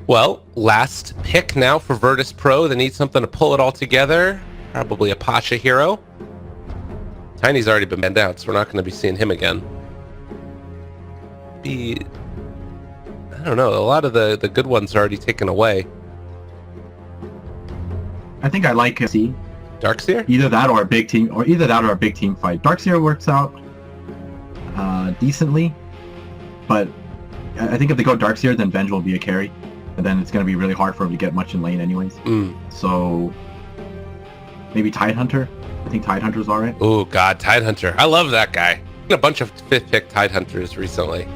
Well, last pick now for Virtus.pro. They need something to pull it all together. Probably a Pasha hero. Tiny's already been banned out, so we're not going to be seeing him again. I don't know. A lot of the good ones are already taken away. I think I like C. Darkseer? Either that or a big team, fight. Darkseer works out decently, but I think if they go Darkseer, then Venge will be a carry, and then it's going to be really hard for him to get much in lane anyways. So maybe Tidehunter. I think Tidehunter's alright. Oh god, Tidehunter. I love that guy. A bunch of 5th pick Tidehunters recently.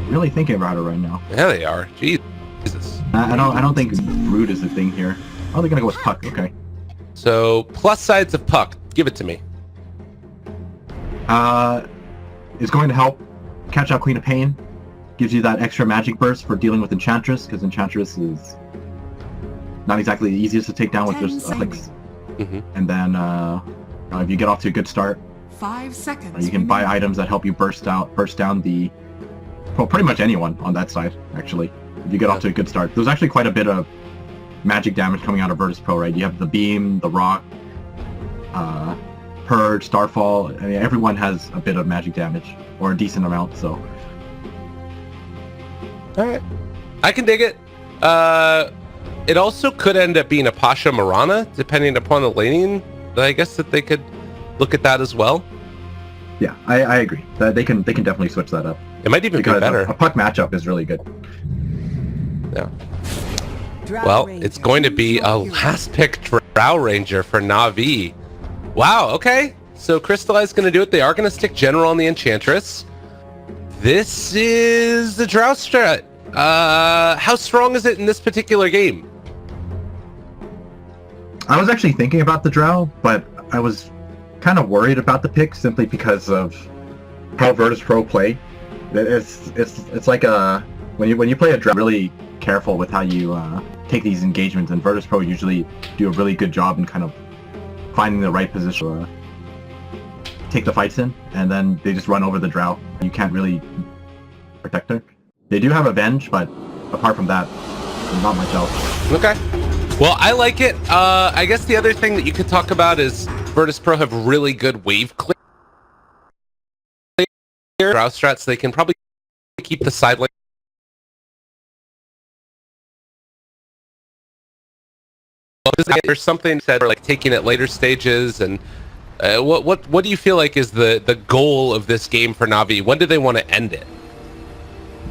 Really thinking about it right now. Yeah, they are. Jesus. I don't think Brood is a thing here. Oh, they're gonna go with Puck. Okay. So plus sides of Puck. Give it to me. It's going to help catch out Queen of Pain. Gives you that extra magic burst for dealing with Enchantress, because Enchantress is not exactly the easiest to take down with just clicks. And then if you get off to a good start, 5 seconds. You can buy items that help you burst down the, well, pretty much anyone on that side, actually. If you get off to a good start. There's actually quite a bit of magic damage coming out of Virtus.pro, right? You have the Beam, the Rock, Purge, Starfall. I mean, everyone has a bit of magic damage, or a decent amount, so. Alright. I can dig it. It also could end up being a Pasha Mirana, depending upon the laning. I guess that they could look at that as well. Yeah, I agree. They can definitely switch that up. It might even be better. A Puck matchup is really good. Yeah. Well, it's going to be a last pick Drow Ranger for NaVi. Wow, okay. So Crystallize going to do it. They are going to stick General on the Enchantress. This is the Drow strat. How strong is it in this particular game? I was actually thinking about the Drow, but I was kind of worried about the pick simply because of how Virtus.pro play. It's like when you play a Drow, really careful with how you take these engagements, and Virtus.pro usually do a really good job in kind of finding the right position to take the fights in, and then they just run over the Drow. You can't really protect her. They do have Avenge, but apart from that, not much else. Okay. Well, I like it. I guess the other thing that you could talk about is Virtus.pro have really good wave clear Drow strats. They can probably keep the side lane. There's something said like taking it later stages, and what do you feel like is the goal of this game for NaVi? When do they want to end it?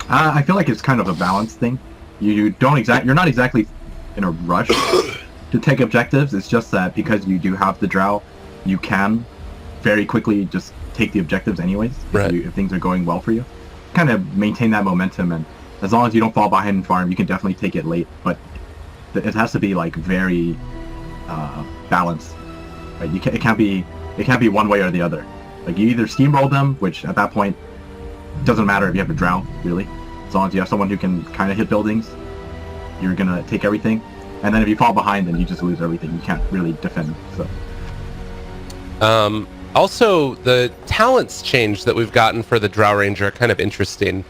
I feel like it's kind of a balance thing. You're not exactly in a rush to take objectives. It's just that because you do have the Drow, you can very quickly just take the objectives anyways. Right. If things are going well for you, kind of maintain that momentum, and as long as you don't fall behind in farm, you can definitely take it late. But it has to be like very balanced. Right? It can't be one way or the other. Like you either steamroll them, which at that point doesn't matter if you have a Drow really, as long as you have someone who can kind of hit buildings, you're gonna take everything. And then if you fall behind, then you just lose everything. You can't really defend. So. Also, the talents change that we've gotten for the Drow Ranger are kind of interesting.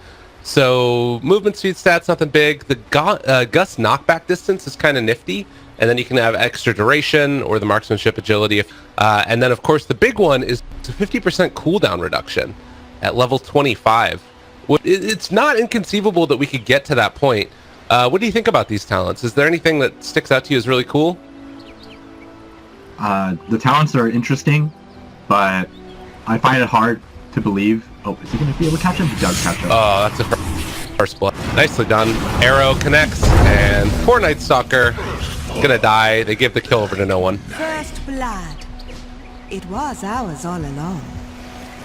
So movement speed stats, nothing big. The Gust knockback distance is kind of nifty, and then you can have extra duration or the marksmanship agility. And then of course the big one is a 50% cooldown reduction at level 25. It's not inconceivable that we could get to that point. What do you think about these talents? Is there anything that sticks out to you as really cool? The talents are interesting, but I find it hard to believe. Oh, is he going to be able to catch him? He does catch him. Oh, that's a first blood. Nicely done. Arrow connects, and poor Night Stalker gonna die. They give the kill over to no one. First blood. It was ours all along.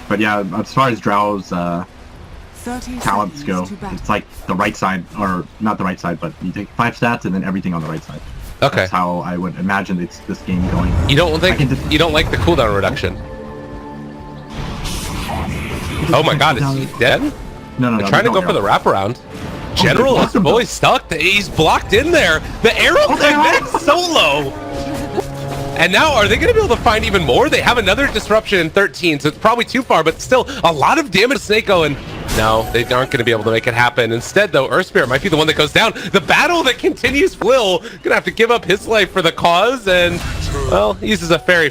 But yeah, as far as Drow's talents go, it's like the right side, or not the right side, but you take 5 stats and then everything on the right side. Okay. That's how I would imagine it's this game going. You don't like the cooldown reduction? Oh my god, is he dead? No. They're trying to go for the wraparound. General is fully stuck. He's blocked in there. The arrow connects solo. And now, are they going to be able to find even more? They have another disruption in 13, so it's probably too far, but still a lot of damage to Snako, and No, they aren't going to be able to make it happen. Instead, though, Earth Spirit might be the one that goes down. The battle that continues. Will gonna have to give up his life for the cause, and well, he uses a fairy.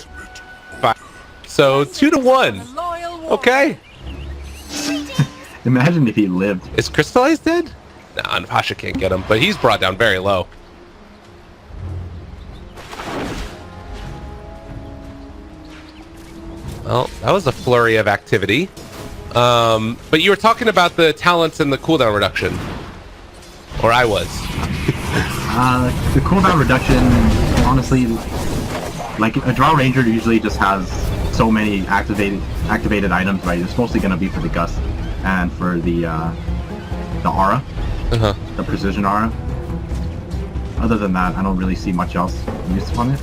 So 2-1. Okay. Imagine if he lived. Is Crystallize dead? Nah, Pasha can't get him, but he's brought down very low. Well, that was a flurry of activity. But you were talking about the talents and the cooldown reduction. Or I was. The cooldown reduction, honestly, like a Draw Ranger usually just has so many activated items, right? It's mostly going to be for the Gust and for the aura, the precision aura. Other than that, I don't really see much else use on it.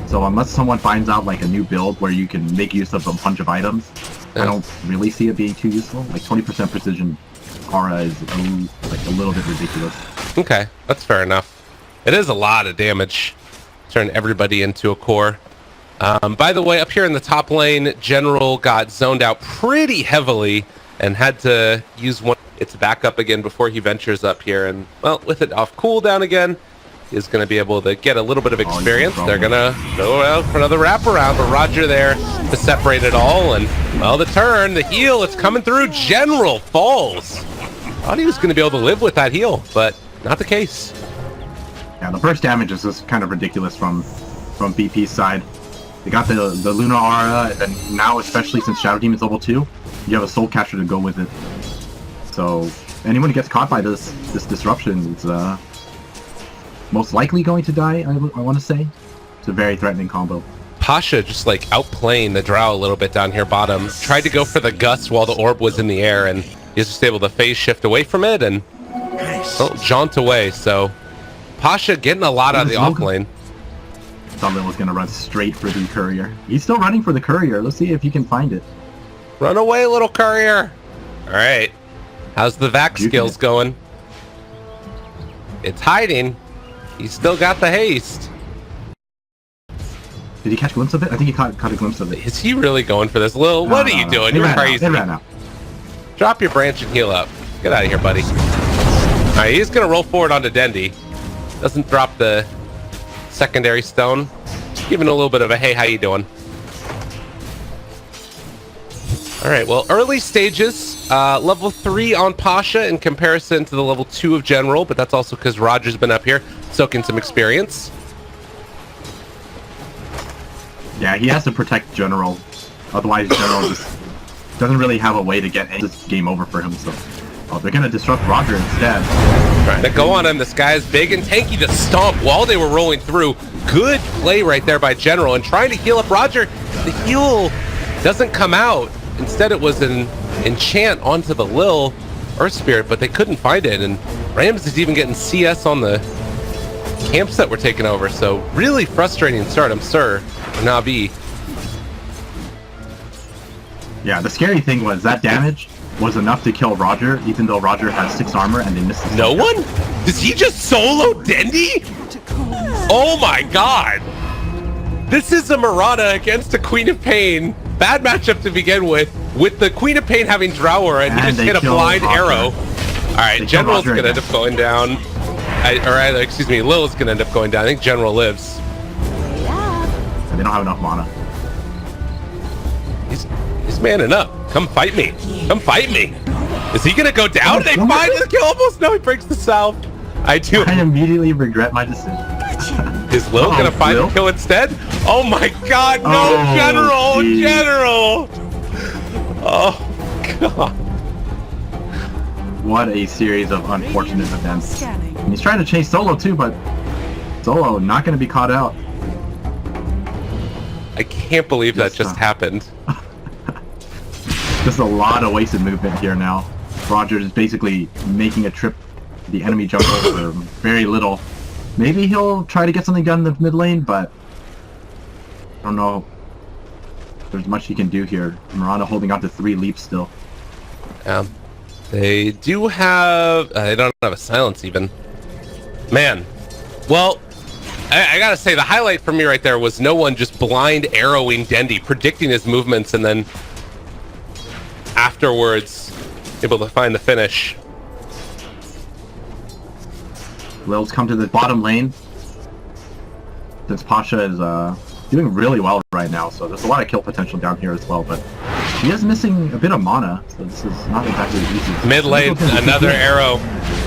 So unless someone finds out like a new build where you can make use of a bunch of items, I don't really see it being too useful. Like 20% precision aura is like a little bit ridiculous. Okay, that's fair enough. It is a lot of damage. Turn everybody into a core. By the way, up here in the top lane, General got zoned out pretty heavily and had to use its backup again before he ventures up here. And well, with it off cooldown again, is going to be able to get a little bit of experience. They're going to go out for another wraparound, but Roger there to separate it all. And well, the turn, the heal, it's coming through. General falls. Thought he was going to be able to live with that heal, but not the case. Yeah, the burst damage is just kind of ridiculous from BP's side. They got the Luna Aura, and then now, especially since Shadow Demon's level 2, you have a Soul Catcher to go with it. So anyone who gets caught by this disruption is most likely going to die, I want to say. It's a very threatening combo. Pasha just like outplaying the Drow a little bit down here bottom. Tried to go for the Gust while the orb was in the air, and he's just able to phase shift away from it and jaunt away. So Pasha getting a lot out of the off lane. Thought Lil was going to run straight for the courier. He's still running for the courier. Let's see if you can find it. Run away, little courier. All right. How's the Vac skills going? It's hiding. He's still got the haste. Did he catch a glimpse of it? I think he caught a glimpse of it. Is he really going for this? Lil, what are you doing? You're crazy. It ran out. Drop your branch and heal up. Get out of here, buddy. All right, he's going to roll forward onto Dendi. Doesn't drop the secondary stone. Just giving a little bit of a, hey, how you doing? All right, well, early stages, level 3 on Pasha in comparison to the level 2 of General, but that's also because Roger's been up here soaking some experience. Yeah, he has to protect General. Otherwise, General just doesn't really have a way to get this game over for him. So, they're going to disrupt Roger instead. Trying to go on him. This guy is big and tanky to stomp while they were rolling through. Good play right there by General and trying to heal up Roger. The heal doesn't come out. Instead, it was an enchant onto the Lil Earth Spirit, but they couldn't find it. And Rams is even getting CS on the camps that were taken over. So really frustrating start, I'm sure, for NaVi. Yeah, the scary thing was that damage was enough to kill Roger, even though Roger has 6 armor and they missed the No one? Does he just solo Dendi? Oh my god! This is a Marana against a Queen of Pain. Bad matchup to begin with the Queen of Pain having Drower, and he just hit a blind arrow. Alright, General's gonna end up going down. Excuse me, Lil is gonna end up going down. I think General lives. Yeah. They don't have enough mana. He's manning up. Come fight me. Come fight me. Is he gonna go down? They find the kill almost. No, he breaks the salve. I immediately regret my decision. Is Lil gonna find the kill instead? Oh my god, no, General! Geez. General! Oh god. What a series of unfortunate events. And he's trying to chase Solo too, but Solo not gonna be caught out. I can't believe that just happened. Just a lot of wasted movement here now. Roger is basically making a trip to the enemy jungle for very little. Maybe he'll try to get something done in the mid lane, but I don't know if there's much he can do here. Miranda holding on to 3 leaps still. They do have... they don't have a silence even. Man. Well, I gotta say, the highlight for me right there was no one just blind arrowing Dendi, predicting his movements, and then afterwards able to find the finish. Lil's come to the bottom lane. Since Pasha is doing really well right now, so there's a lot of kill potential down here as well, but he is missing a bit of mana, so this is not exactly easy. Mid lane, another arrow.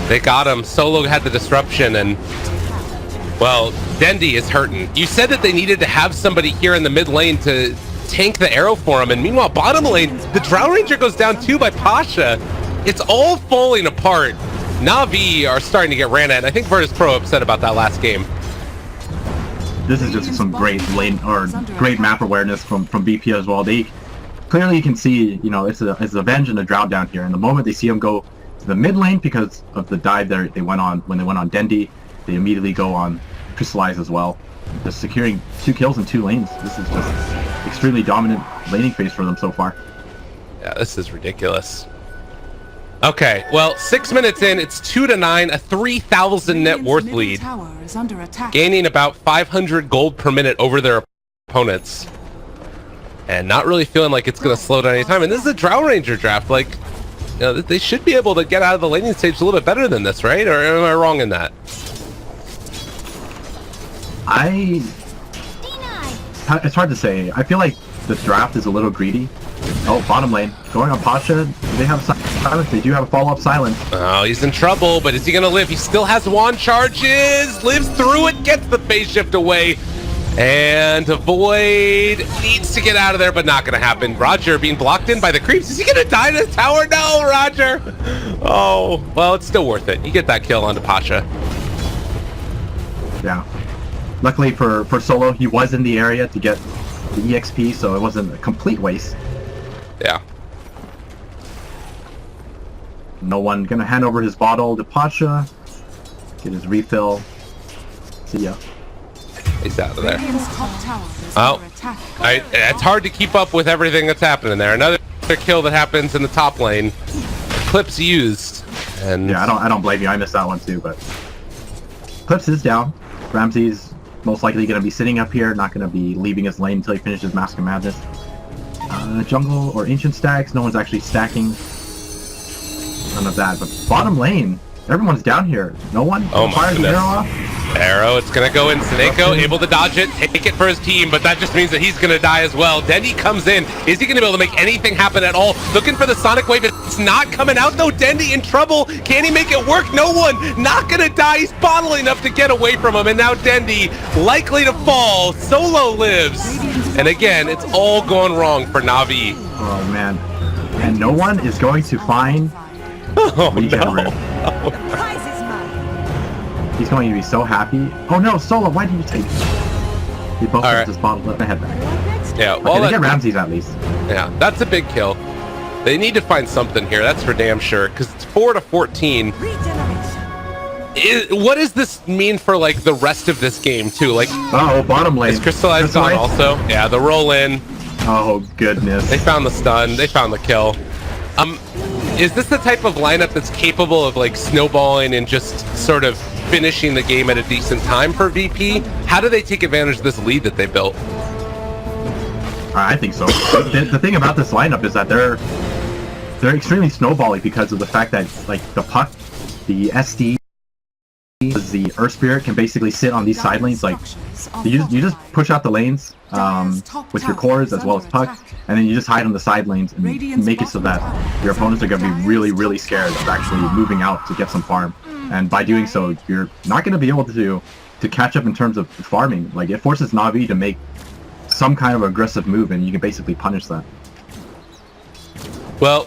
They got him. Solo had the disruption, and well, Dendi is hurting. You said that they needed to have somebody here in the mid lane to tank the arrow for him, and meanwhile, bottom lane, the Drow Ranger goes down too by Pasha. It's all falling apart. NaVi are starting to get ran at, and I think Virtus.pro upset about that last game. This is just some great lane or great map awareness from BP as well. They clearly, you can see, you know, it's a Venge and a Drow down here, and the moment they see him go to the mid lane because of the dive they went on when they went on Dendi, they immediately go on Crystallize as well, just securing 2 kills in 2 lanes. This is just extremely dominant laning phase for them so far. Yeah, this is ridiculous. Okay, well, 6 minutes in, it's 2-9, a 3,000 net worth lead, gaining about 500 gold per minute over their opponents, and not really feeling like it's going to slow down anytime. And this is a Drow Ranger draft. Like, you know, they should be able to get out of the laning stage a little bit better than this, right? Or am I wrong in that? It's hard to say. I feel like the draft is a little greedy. Oh, bottom lane. Going on Pasha. They have silence. They do have a follow-up silence. Oh, he's in trouble, but is he going to live? He still has wand charges. Lives through it. Gets the phase shift away. And Void needs to get out of there, but not going to happen. Roger being blocked in by the creeps. Is he going to die in the tower? No, Roger. Oh, well, it's still worth it. You get that kill onto Pasha. Yeah. Luckily for Solo, he was in the area to get the EXP, so it wasn't a complete waste. Yeah. No one gonna hand over his bottle to Pasha. Get his refill. See ya. He's out of there. Oh, it's hard to keep up with everything that's happening there. Another kill that happens in the top lane. Clips used. And yeah, I don't blame you. I missed that one too, but Clips is down. Ramsey's most likely going to be sitting up here, not going to be leaving his lane until he finishes Mask of Madness. Jungle or Ancient stacks, no one's actually stacking. None of that, but bottom lane, everyone's down here. No one fires the arrow off. Arrow, it's going to go in. Sineko able to dodge it, take it for his team, but that just means that he's going to die as well. Dendi comes in. Is he going to be able to make anything happen at all? Looking for the Sonic Wave. It's not coming out, though. Dendi in trouble. Can he make it work? No one. Not going to die. He's bottling enough to get away from him, and now Dendi likely to fall. Solo lives. And again, it's all going wrong for NaVi. Oh, man. And no one is going to find Regenerate. He's going to be so happy. Oh no, Solo, why did you take it? We both have this bottle. Let me head back. Yeah, well, they get Ramses at least. Yeah, that's a big kill. They need to find something here, that's for damn sure, because it's 4-14. What does this mean for, like, the rest of this game, too? Like, oh, bottom lane. Is Crystallized gone also? Yeah, the roll in. Oh, goodness. They found the stun. They found the kill. Is this the type of lineup that's capable of, like, snowballing and just sort of finishing the game at a decent time for VP? How do they take advantage of this lead that they built? I think so. The thing about this lineup is that they're extremely snowbally because of the fact that, like, the Puck, the SD, the Earth Spirit can basically sit on these side lanes. Like, you just push out the lanes with your cores as well as Puck, and then you just hide on the side lanes and make it so that your opponents are going to be really, really scared of actually moving out to get some farm. And by doing so, you're not going to be able to catch up in terms of farming. Like, it forces NaVi to make some kind of aggressive move, and you can basically punish that. Well,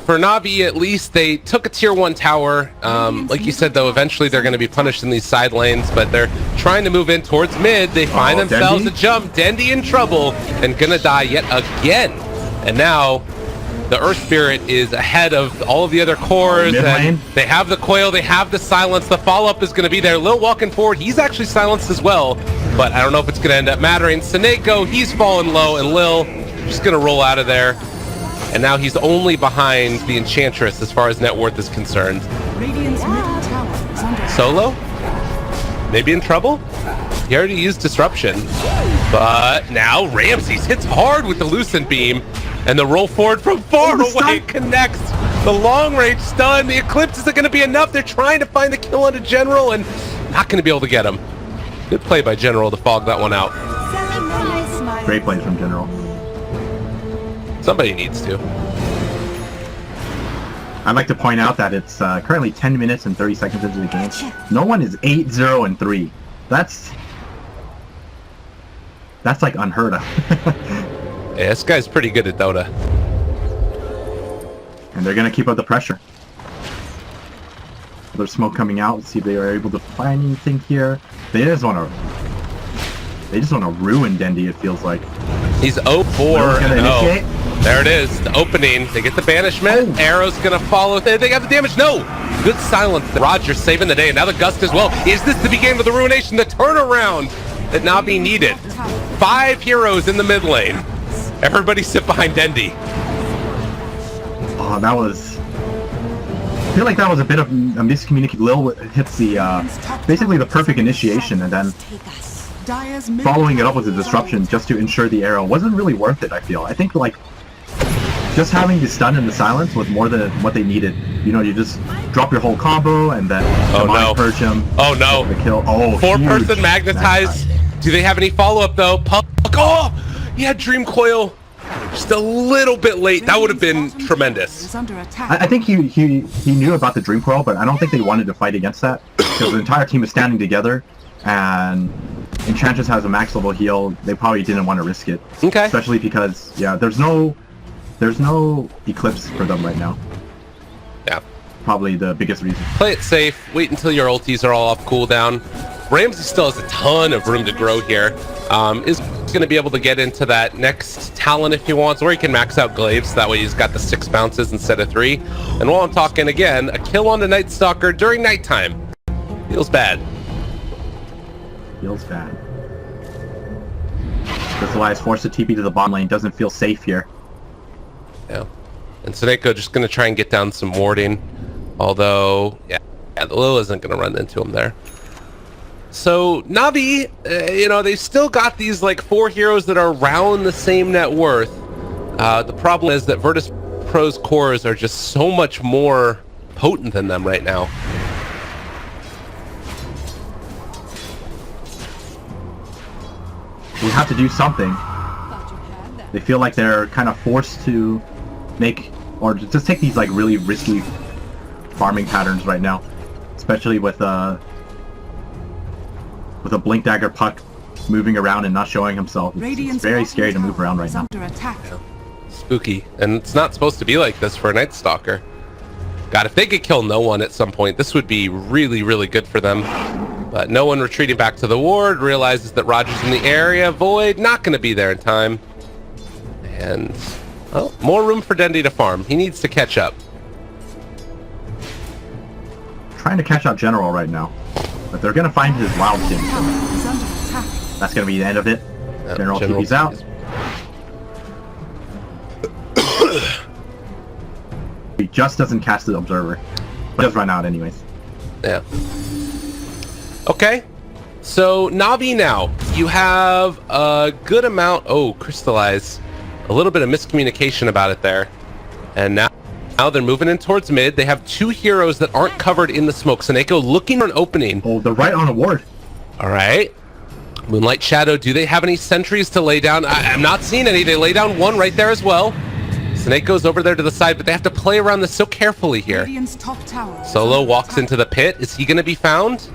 for NaVi, at least they took a tier 1 tower. Like you said, though, eventually they're going to be punished in these side lanes, but they're trying to move in towards mid. They find themselves a jump. Dendi in trouble and gonna die yet again. And now the Earth Spirit is ahead of all of the other cores, and they have the coil, they have the silence. The follow-up is going to be there. Lil walking forward, he's actually silenced as well, but I don't know if it's going to end up mattering. Sineko, he's fallen low, and Lil just going to roll out of there. And now he's only behind the Enchantress as far as net worth is concerned. Solo? Maybe in trouble? He already used Disruption. But now Ramses hits hard with the Lucent Beam. And the roll forward from far the away stun. connects. The long range stun. The Eclipse isn't going to be enough. They're trying to find the kill onto General and not going to be able to get him. Good play by General to fog that one out. Great plays from General. Somebody needs to. I'd like to point out that it's currently 10 minutes and 30 seconds into the game. No one is 8-0-3. That's like unheard of. Yeah, this guy's pretty good at Dota. And they're gonna keep up the pressure. There's smoke coming out. Let's see if they are able to find anything here. They just wanna ruin Dendi, it feels like. He's 0-4. Gonna initiate. There it is, the opening. They get the banishment. Oh. Arrow's gonna follow. They got the damage. No! Good silence. Roger saving the day. And now the Gust as well. Is this the beginning of the ruination? The turnaround that NaVi needed. 5 heroes in the mid lane. Everybody sit behind Dendi. Oh, that was... I feel like that was a bit of a miscommunication. Lil hits the, basically the perfect initiation, and then following it up with a disruption just to ensure the arrow wasn't really worth it, I feel. I think, like, just having the stun and the silence was more than what they needed. You know, you just drop your whole combo and then purge him. Oh no. The kill. Oh, 4-person magnetize. Do they have any follow-up though? Puck. Oh! He had Dream Coil just a little bit late. That would have been tremendous. I think he knew about the Dream Coil, but I don't think they wanted to fight against that because the entire team is standing together, and Enchantress has a max level heal. They probably didn't want to risk it. Okay. Especially because, yeah, there's no Eclipse for them right now. Yeah. Probably the biggest reason. Play it safe. Wait until your ultis are all off cooldown. Ramsey still has a ton of room to grow here. Is going to be able to get into that next talent if he wants, or he can max out Glaives. That way he's got the 6 bounces instead of 3. And while I'm talking again, a kill on the Night Stalker during nighttime feels bad. Feels bad. Crystallize forced to TP to the bottom lane. Doesn't feel safe here. Yeah. And Suneko just going to try and get down some warding. Although, yeah, the Lil isn't going to run into him there. So NaVi, you know, they've still got these like 4 heroes that are around the same net worth. The problem is that Virtus.pro's cores are just so much more potent than them right now. We have to do something. They feel like they're kind of forced to make, or just take these like really risky farming patterns right now, especially with a Blink Dagger Puck moving around and not showing himself. It's very scary to move around right now. Yeah. Spooky, and it's not supposed to be like this for a Night Stalker. God, if they could kill no one at some point, this would be really, really good for them. But no one retreating back to the ward, realizes that Roger's in the area. Void not going to be there in time. And, well, more room for Dendi to farm. He needs to catch up. Trying to catch out General right now. But they're going to find his Wild King. That's going to be the end of it. Yep, General TP's out. He just doesn't cast the Observer. But does run out anyways. Yeah. Okay. So, NaVi now. You have a good amount... Oh, Crystallize. A little bit of miscommunication about it there. And now they're moving in towards mid. They have 2 heroes that aren't covered in the smoke. Suneko looking for an opening. Oh, they're right on a ward. All right. Moonlight Shadow, do they have any sentries to lay down? I'm not seeing any. They lay down 1 right there as well. Suneko's over there to the side, but they have to play around this so carefully here. Solo walks into the pit. Is he going to be found?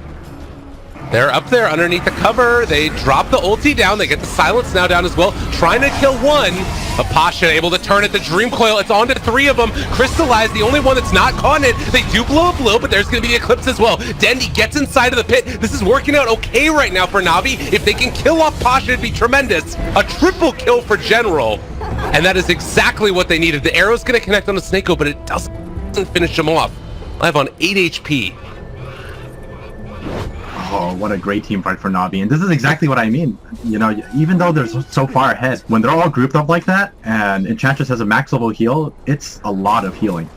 They're up there underneath the cover. They drop the ulti down. They get the silence now down as well. Trying to kill 1. But Pasha able to turn it. The Dream Coil. It's on to 3 of them. Crystallize, the only one that's not caught in it. They do blow up low, but there's going to be the Eclipse as well. Dendi gets inside of the pit. This is working out okay right now for NaVi. If they can kill off Pasha, it'd be tremendous. A triple kill for General. And that is exactly what they needed. The arrow's going to connect on the Suneko, but it doesn't finish him off. Live on 8 HP. Oh, what a great team fight for NaVi. And this is exactly what I mean. You know, even though they're so far ahead, when they're all grouped up like that, and Enchantress has a max level heal, it's a lot of healing.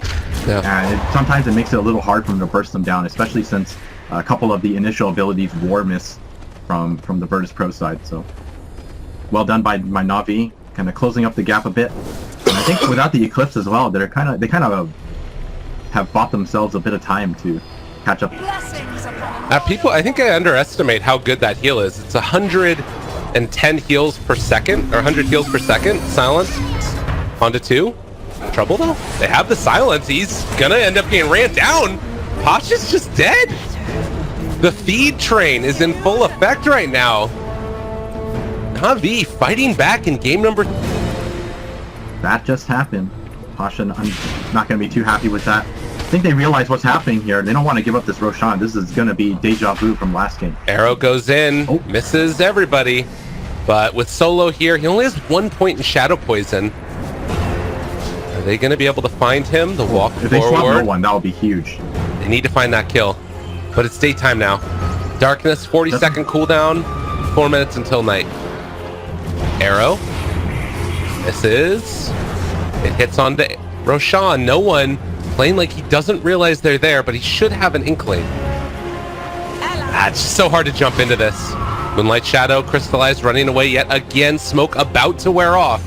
Yeah. And sometimes it makes it a little hard for them to burst them down, especially since a couple of the initial abilities war miss from the Virtus.pro side. So, well done by NaVi, kind of closing up the gap a bit. And I think without the Eclipse as well, they kind of have bought themselves a bit of time to catch up. People, I think I underestimate how good that heal is. It's 110 heals per second, or 100 heals per second. Silence onto 2. Trouble though. They have the silence. He's gonna end up getting ran down. Pasha's just dead. The feed train is in full effect right now. NaVi fighting back in game number. That just happened. Pasha, I'm not going to be too happy with that. I think they realize what's happening here. They don't want to give up this Roshan. This is going to be deja vu from last game. Arrow goes in, misses everybody. But with Solo here, he only has 1 point in Shadow Poison. Are they going to be able to find him? The walk If they swap no forward. one, that would be huge. They need to find that kill. But it's daytime now. Darkness, 40-second cooldown. 4 minutes until night. Arrow. Misses. It hits onto Roshan. No one playing like he doesn't realize they're there, but he should have an inkling. It's just so hard to jump into this. Moonlight Shadow, Crystallized, running away yet again. Smoke about to wear off.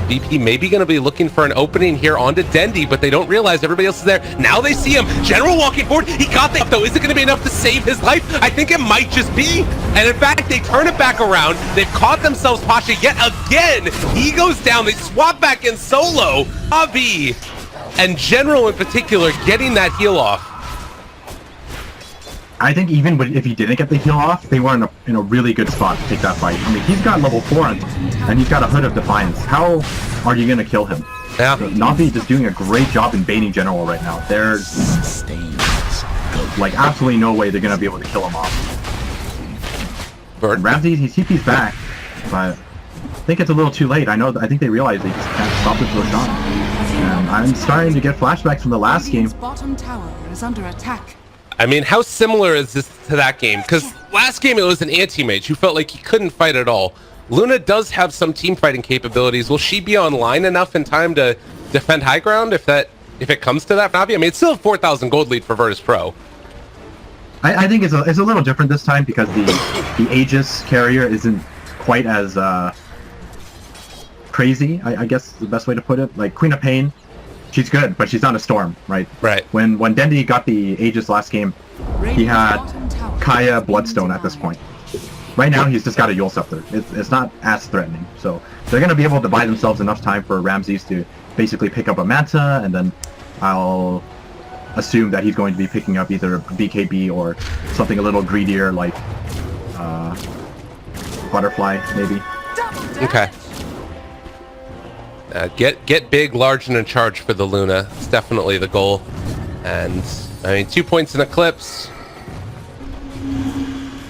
VP maybe going to be looking for an opening here onto Dendi, but they don't realize everybody else is there. Now they see him. General walking forward. He got the up, though. Is it going to be enough to save his life? I think it might just be. And in fact, they turn it back around. They've caught themselves Pasha yet again. He goes down. They swap back in Solo. NaVi and General in particular getting that heal off. I think even if he didn't get the heal off, they were in a really good spot to take that fight. I mean, he's got level 4 and he's got a Hood of Defiance. How are you going to kill him? Yeah. NaVi just doing a great job in baiting General right now. There's like absolutely no way they're going to be able to kill him off. Bird. Ramsey, he TP's back, but I think it's a little too late. I think they realize they just can't stop this Roshan. And I'm starting to get flashbacks from the last game. Bottom tower is under attack. I mean, how similar is this to that game? Because last game it was an anti-mage who felt like he couldn't fight at all. Luna does have some team fighting capabilities. Will she be online enough in time to defend high ground if it comes to that, NaVi? I mean, it's still a 4,000 gold lead for Virtus.pro. I think it's a little different this time because the Aegis carrier isn't quite as crazy. I guess is the best way to put it. Like Queen of Pain, she's good, but she's not a Storm, right? Right. When Dendi got the Aegis last game, he had Kaya Bloodstone at this point. Right now, he's just got a Yule Scepter. It's not as threatening. So they're going to be able to buy themselves enough time for Ramses to basically pick up a Manta, and then I'll assume that he's going to be picking up either a BKB or something a little greedier like Butterfly, maybe. Okay. Get big, large, and in charge for the Luna. It's definitely the goal. And, I mean, 2 points in Eclipse.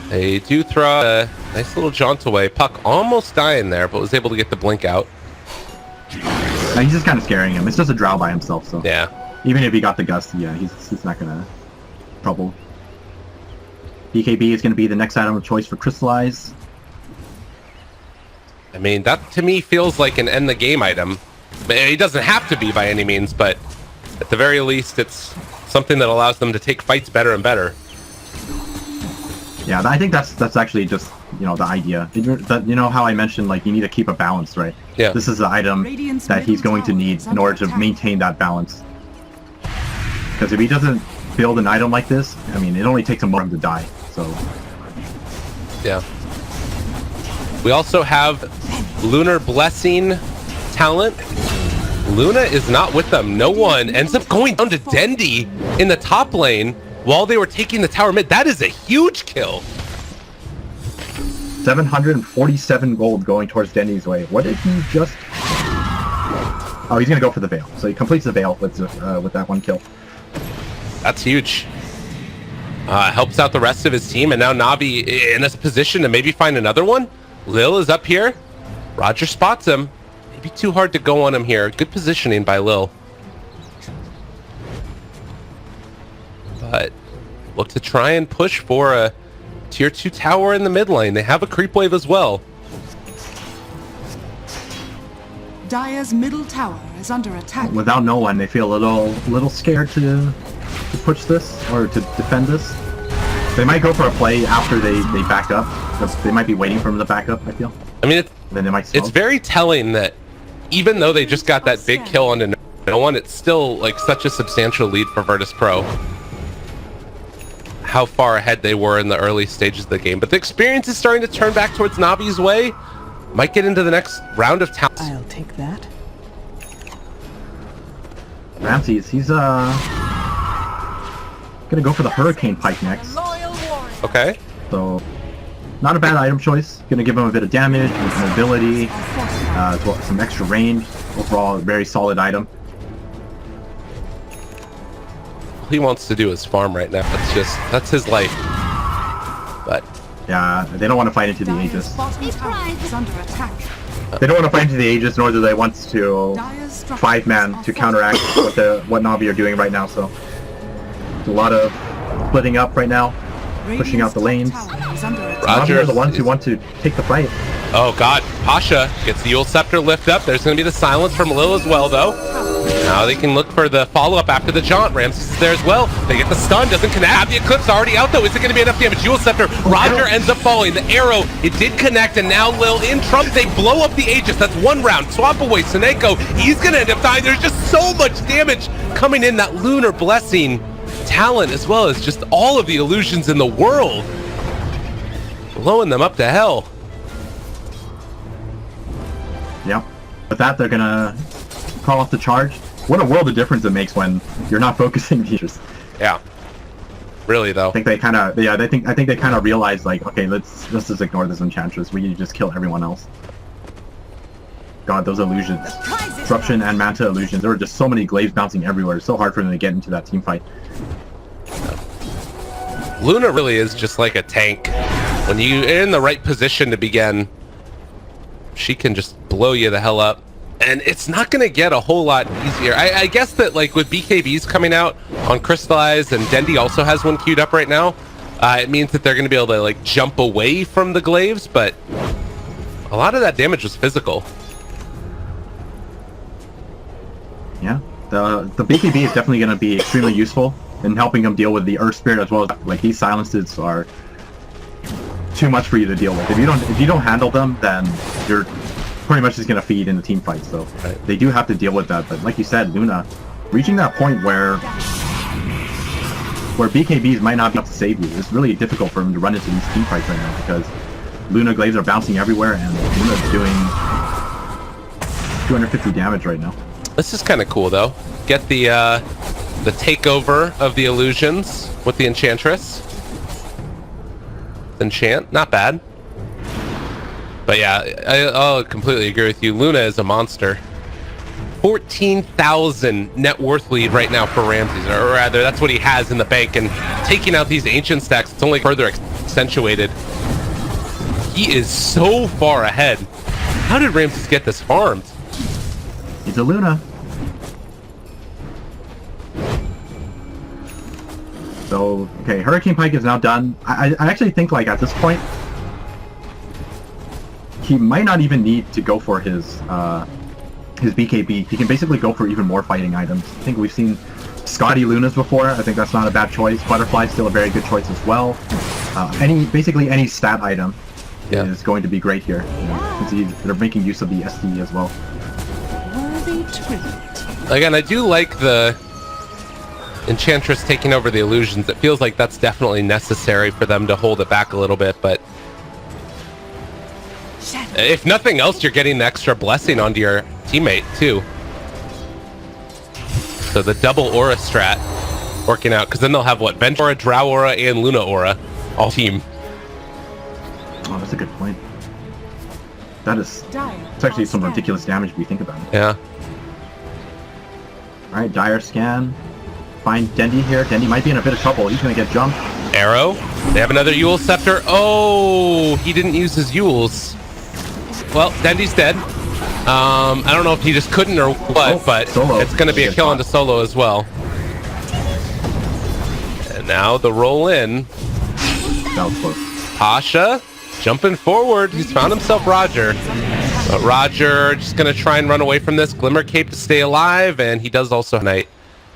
They do throw a nice little jaunt away. Puck almost dying there, but was able to get the blink out. Now, he's just kind of scaring him. It's just a drow by himself, so... Yeah. Even if he got the gust, yeah, he's not gonna trouble. BKB is gonna be the next item of choice for Crystallize. I mean, that to me feels like an end the game item. It doesn't have to be by any means, but at the very least, it's something that allows them to take fights better and better. Yeah, I think that's actually just, you know, the idea. You know how I mentioned, like, you need to keep a balance, right? Yeah. This is the item that he's going to need in order to maintain that balance. Because if he doesn't build an item like this, I mean, it only takes him more to die, so... Yeah. We also have Lunar Blessing talent. Luna is not with them. No one ends up going down to Dendi in the top lane while they were taking the tower mid. That is a huge kill. 747 gold going towards Dendi's way. What did he just... Oh, he's gonna go for the Veil. So he completes the Veil with that one kill. That's huge. Helps out the rest of his team, and now NaVi in a position to maybe find another one. Lil is up here. Roger spots him. Maybe too hard to go on him here. Good positioning by Lil. But look to try and push for a tier 2 tower in the mid lane. They have a creep wave as well. Dire's middle tower is under attack. Without no one, they feel a little scared to push this or to defend this. They might go for a play after they back up. They might be waiting for him to back up, I feel. I mean, Then they might smoke. it's very telling that even though they just got that big kill onto no one, it's still like such a substantial lead for Virtus.pro. How far ahead they were in the early stages of the game. But the experience is starting to turn back towards NaVi's way. Might get into the next round of talent. I'll take that. Ramses, he's gonna go for the Hurricane Pike next. Okay. So, not a bad item choice. Gonna give him a bit of damage, with mobility, as well as some extra range. Overall, a very solid item. All he wants to do is farm right now. That's his life. But yeah, they don't want to fight into the Aegis. Is under attack. They don't want to fight into the Aegis, nor do they want to 5-man to counteract what NaVi are doing right now. So, it's a lot of splitting up right now, pushing out the lanes. NaVi are the ones who want to take the fight. Oh god, Pasha gets the Yule Scepter lift up. There's going to be the silence from Lil as well, though. Now they can look for the follow-up after the jaunt. Ramses is there as well. They get the stun, doesn't connect. The Eclipse already out, though. Is it going to be enough damage? Yule Scepter, Roger ends up falling. The arrow, it did connect, and now Lil in trouble. They blow up the Aegis. That's one round. Swap away Seneko. He's going to end up dying. There's just so much damage coming in. That Lunar Blessing talent, as well as just all of the illusions in the world. Blowing them up to hell. Yep. With that, they're gonna call off the charge. What a world of difference it makes when you're not focusing the Aegis. Yeah. Really though. I think they kind of, I think they kind of realized, like, okay, let's just ignore this Enchantress. We need to just kill everyone else. God, those illusions. Disruption and Manta illusions. There were just so many glaives bouncing everywhere. It's so hard for them to get into that team fight. Luna really is just like a tank. When you're in the right position to begin, she can just blow you the hell up. And it's not going to get a whole lot easier. I guess that, like, with BKBs coming out on Crystallize, and Dendi also has one queued up right now, it means that they're going to be able to, like, jump away from the glaives, but a lot of that damage was physical. Yeah, the BKB is definitely going to be extremely useful in helping them deal with the Earth Spirit as well. Like, these silences are too much for you to deal with. If you don't handle them, then you're pretty much just gonna feed in the team fight. So they do have to deal with that. But like you said, Luna reaching that point where BKBs might not be able to save you. It's really difficult for him to run into these team fights right now because Luna glaives are bouncing everywhere and Luna's doing 250 damage right now. This is kind of cool though. Get the takeover of the illusions with the Enchantress. Enchant, not bad. But yeah, I'll completely agree with you. Luna is a monster. 14,000 net worth lead right now for Ramses, or rather, that's what he has in the bank. And taking out these ancient stacks, it's only further accentuated. He is so far ahead. How did Ramses get this farmed? He's a Luna. So, okay, Hurricane Pike is now done. I actually think, like, at this point, he might not even need to go for his BKB. He can basically go for even more fighting items. I think we've seen Scotty Lunas before. I think that's not a bad choice. Butterfly's still a very good choice as well. Basically any stat item is going to be great here. You know, since they're making use of the SD as well. Again, I do like the Enchantress taking over the illusions. It feels like that's definitely necessary for them to hold it back a little bit, but if nothing else, you're getting the extra blessing onto your teammate too. So the double aura strat working out, because then they'll have what? Vent Aura, Drow Aura, and Luna Aura all team. Oh, that's a good point. It's actually some ridiculous damage if you think about it. Yeah. Alright, Dire Scan. Find Dendi here. Dendi might be in a bit of trouble. He's going to get jumped. Arrow. They have another Yule Scepter. Oh, he didn't use his Yules. Well, Dendi's dead. I don't know if he just couldn't or what, but Solo. It's going to be a kill onto Solo as well. And now the roll in. That was close. Pasha jumping forward. He's found himself Roger. But Roger just going to try and run away from this. Glimmer Cape to stay alive, and he does also tonight.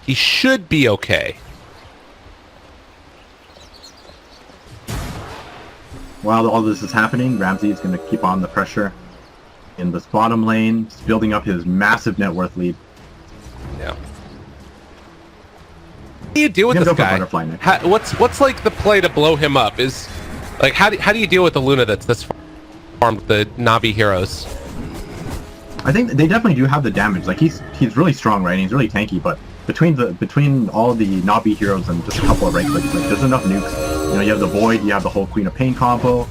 He should be okay. While all this is happening, Ramsey is going to keep on the pressure in this bottom lane, just building up his massive net worth lead. Yeah. How do you deal with You this can go for guy? butterfly next. What's like the play to blow him up? Is like how do you deal with the Luna that's this farmed the Navi heroes? I think they definitely do have the damage. Like he's really strong, right? And he's really tanky, but between all the Navi heroes and just a couple of right clicks, like there's enough nukes. You know, you have the Void, you have the whole Queen of Pain combo,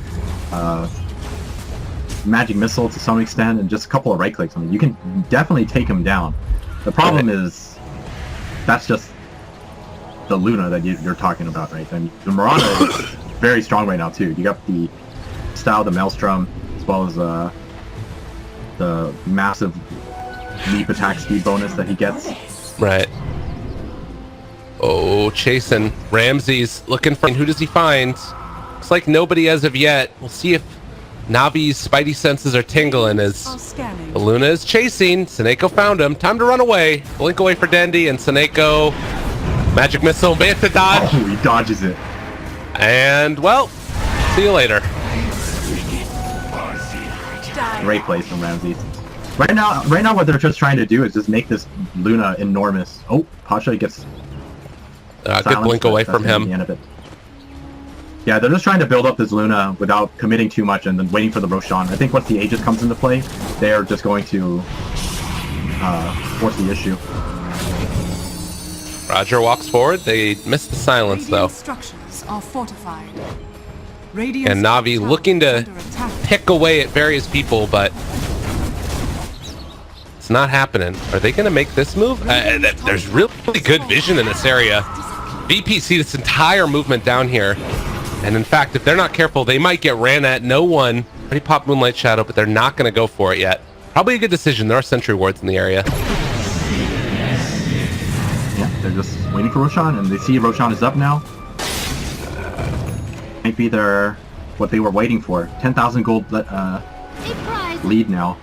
Magic Missile to some extent, and just a couple of right clicks. I mean, you can definitely take him down. The problem is that's just the Luna that you're talking about, right? And the Mirana is very strong right now too. You got the style, the Maelstrom, as well as the massive leap attack speed bonus that he gets. Right. Oh, chasing. Ramsey's looking for... Who does he find? Looks like nobody as of yet. We'll see if Navi's spidey senses are tingling as Scanning. the Luna is chasing. Seneko found him. Time to run away. Blink away for Dendi, and Seneko... Magic Missile, Manta dodge. Oh, he dodges it. And, well, see you later. Great place from Ramsey. Right now, what they're just trying to do is just make this Luna enormous. Oh, Pasha gets Good silenced, blink but away that's from gonna be the him. end of it. Yeah, they're just trying to build up this Luna without committing too much and then waiting for the Roshan. I think once the Aegis comes into play, they're just going to force the issue. Roger walks forward. They missed the silence, though. Radiant structures are fortified. Radiant's And Navi tower looking is to under attack. pick away at various people, but it's not happening. Are they going to make this move? There's really good vision in this area. VP see this entire movement down here. And in fact, if they're not careful, they might get ran at. No one. Already popped Moonlight Shadow, but they're not going to go for it yet. Probably a good decision. There are sentry wards in the area. Yeah, they're just waiting for Roshan, and they see Roshan is up now. Might be what they were waiting for. 10,000 gold lead now.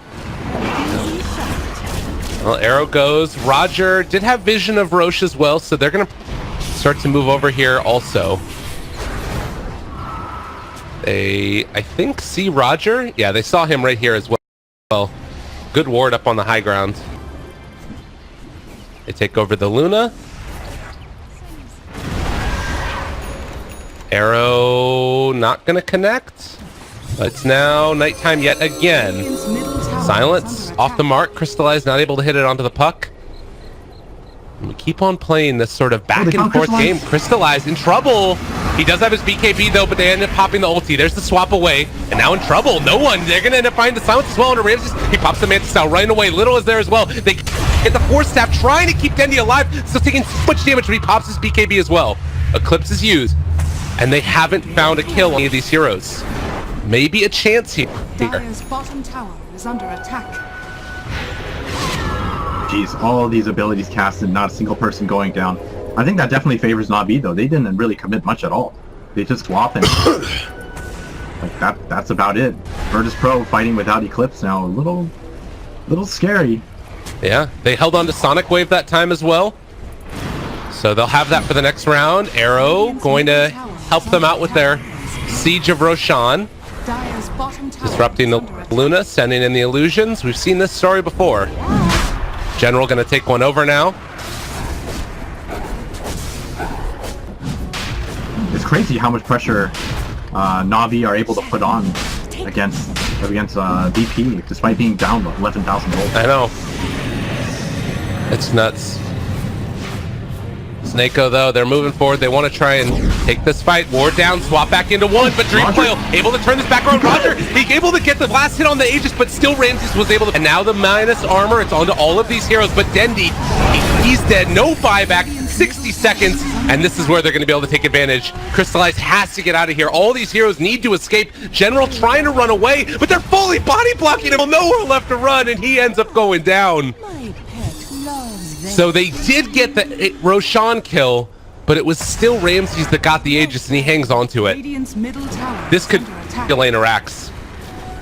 Well, arrow goes. Roger did have vision of Roche as well, so they're going to start to move over here also. They, I think, see Roger. Yeah, they saw him right here as well. Good ward up on the high ground. They take over the Luna. Arrow not going to connect. But it's now nighttime yet again. Radiant's middle tower is Silence under off the attack. mark. Crystallize not able to hit it onto the puck. And we keep on playing this sort of back they and found forth Crystallize. game. Crystallize in trouble. He does have his BKB though, but they end up popping the ulti. There's the swap away, and now in trouble. No one. They're gonna end up finding the silence as well. And Ramses, he pops the Mantis style running away. Little is there as well. They get the force staff trying to keep Dendi alive. Still taking so much damage, but he pops his BKB as well. Eclipse is used, and they haven't found a kill on any of these heroes. Maybe a chance here. Dire's bottom tower is under attack. Jeez, all of these abilities casted, not a single person going down. I think that definitely favors NaVi though. They didn't really commit much at all. They just swap and like that's about it. Virtus.pro fighting without Eclipse now. A little scary. Yeah, they held on to Sonic Wave that time as well. So they'll have that for the next round. Arrow going to help them out with their Siege of Roshan. Dire's bottom tower Disrupting the is under attack. Luna, sending in the illusions. We've seen this story before. General going to take one over now. It's crazy how much pressure NaVi are able to put on against VP despite being down 11,000 gold. I know. It's nuts. Snako, though, they're moving forward. They want to try and take this fight. Ward down, swap back into one, but Dreamcoil able to turn this back around. Roger, he able to get the last hit on the Aegis, but still Ramses was able to. And now the minus armor, it's onto all of these heroes, but Dendi, he's dead. No buyback, 60 seconds, and this is where they're going to be able to take advantage. Crystallize has to get out of here. All these heroes need to escape. General trying to run away, but they're fully body blocking him. Nowhere left to run, and he ends up going down. My pet loves So they did get the Roshan kill, but it was still Ramses that got the Aegis, and he hangs on to it. Radiant's middle tower This is could under attack. be Elena Rax.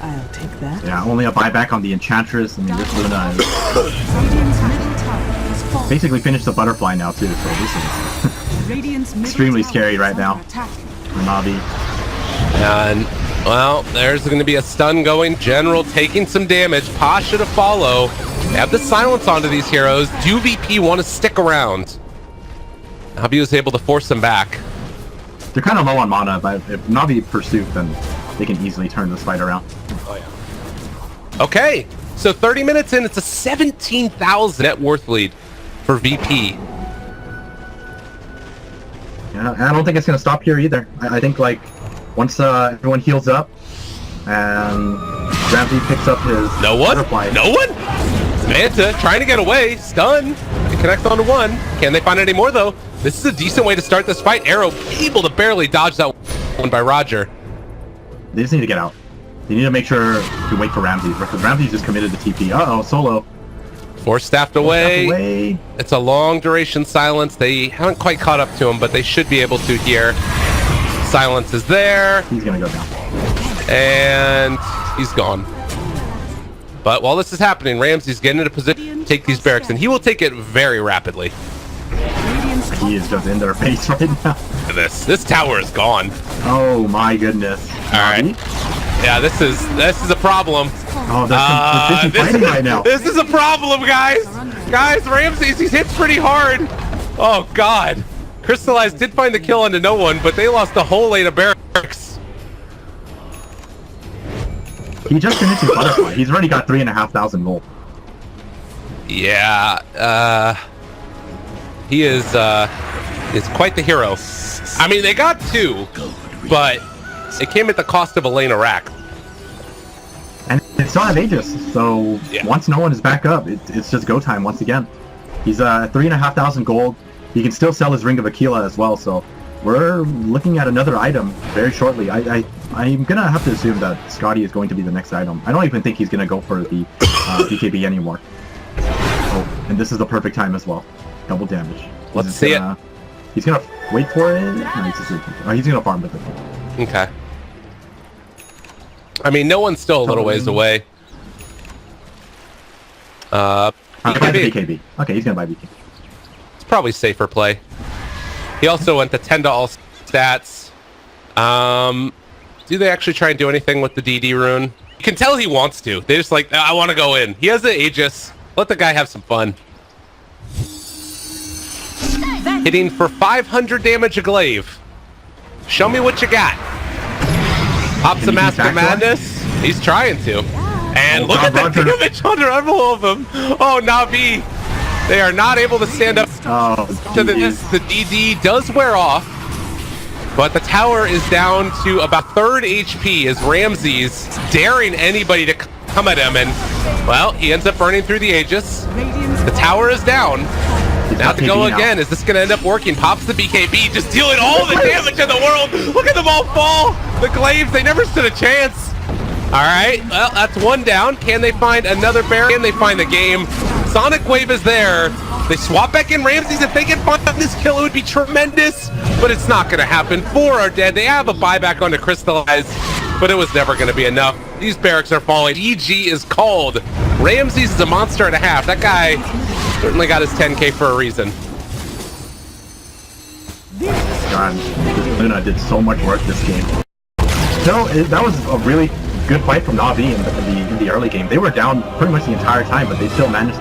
I'll take that. Yeah, only a buyback on the Enchantress, and this Luna is Radiant's middle tower is falling. basically finished the butterfly now too. So this is Radiant's middle extremely tower scary is right under now. attack. for NaVi. And Well, there's going to be a stun going. General taking some damage. Pasha to follow. They have the silence onto these heroes. Do VP want to stick around? NaVi was able to force them back. They're kind of low on mana, but if NaVi pursues, then they can easily turn this fight around. Oh, yeah. Okay, so 30 minutes in, it's a 17,000 net worth lead for VP. Yeah, I don't think it's going to stop here either. I think, like, once everyone heals up and Ramsey picks up his butterfly. No one? Manta trying to get away. Stun. It connects onto one. Can they find any more, though? This is a decent way to start this fight. Arrow able to barely dodge that one by Roger. They just need to get out. They need to make sure to wait for Ramsey, because Ramsey's just committed to TP. Uh-oh, solo. Force staffed away. It's a long duration silence. They haven't quite caught up to him, but they should be able to here. Silence is there. He's going to go down. And he's gone. But while this is happening, Ramsey's getting into position to take these barracks, and he will take it very rapidly. He is just in their face right now. Look at this. This tower is gone. Oh my goodness. Alright. Yeah, this is a problem. Oh, they're busy fighting right now. This is a problem, guys. Guys, Ramses, he hits pretty hard. Oh god. Crystallized did find the kill onto no one, but they lost the whole lane of barracks. He just finished his butterfly. He's already got 3,500 gold. Yeah, he is quite the hero. I mean, they got two, but it came at the cost of a lane of rack. And it's still have Aegis, so yeah. Once no one is back up, it's just go time once again. He's 3,500 gold. He can still sell his Ring of Aquila as well, so we're looking at another item very shortly. I'm gonna have to assume that Scotty is going to be the next item. I don't even think he's gonna go for the BKB anymore. Oh, and this is the perfect time as well. Double damage. Let's see it. He's gonna wait for it. No, he's gonna farm with it. Okay. I mean, no one's still a little ways away. Buy the BKB. Okay, he's gonna buy BKB. It's probably safer play. He also went to 10 to all stats. Do they actually try and do anything with the DD rune? You can tell he wants to. They just like, I want to go in. He has the Aegis. Let the guy have some fun. Hitting for 500 damage a glaive. Show me what you got. Pops the Mask of Madness. He's trying to. And look at the damage under all of them. Oh, NaVi. They are not able to stand up to this. The DD does wear off. But the tower is down to about third HP as Ramses daring anybody to come at him. And, well, he ends up burning through the Aegis. The tower is down. Now to go again. Is this going to end up working? Pops the BKB, just dealing all the damage in the world. Look at them all fall. The glaives, they never stood a chance. All right, well, that's one down. Can they find another bear? Can they find the game? Sonic Wave is there. They swap back in Ramses. If they can find this kill, it would be tremendous. But it's not going to happen. 4 are dead. They have a buyback onto Crystallize, but it was never going to be enough. These barracks are falling. EG is called. Ramses is a monster and a half. That guy certainly got his 10K for a reason. God, Luna did so much work this game. No, that was a really good fight from NaVi in the early game. They were down pretty much the entire time, but they still managed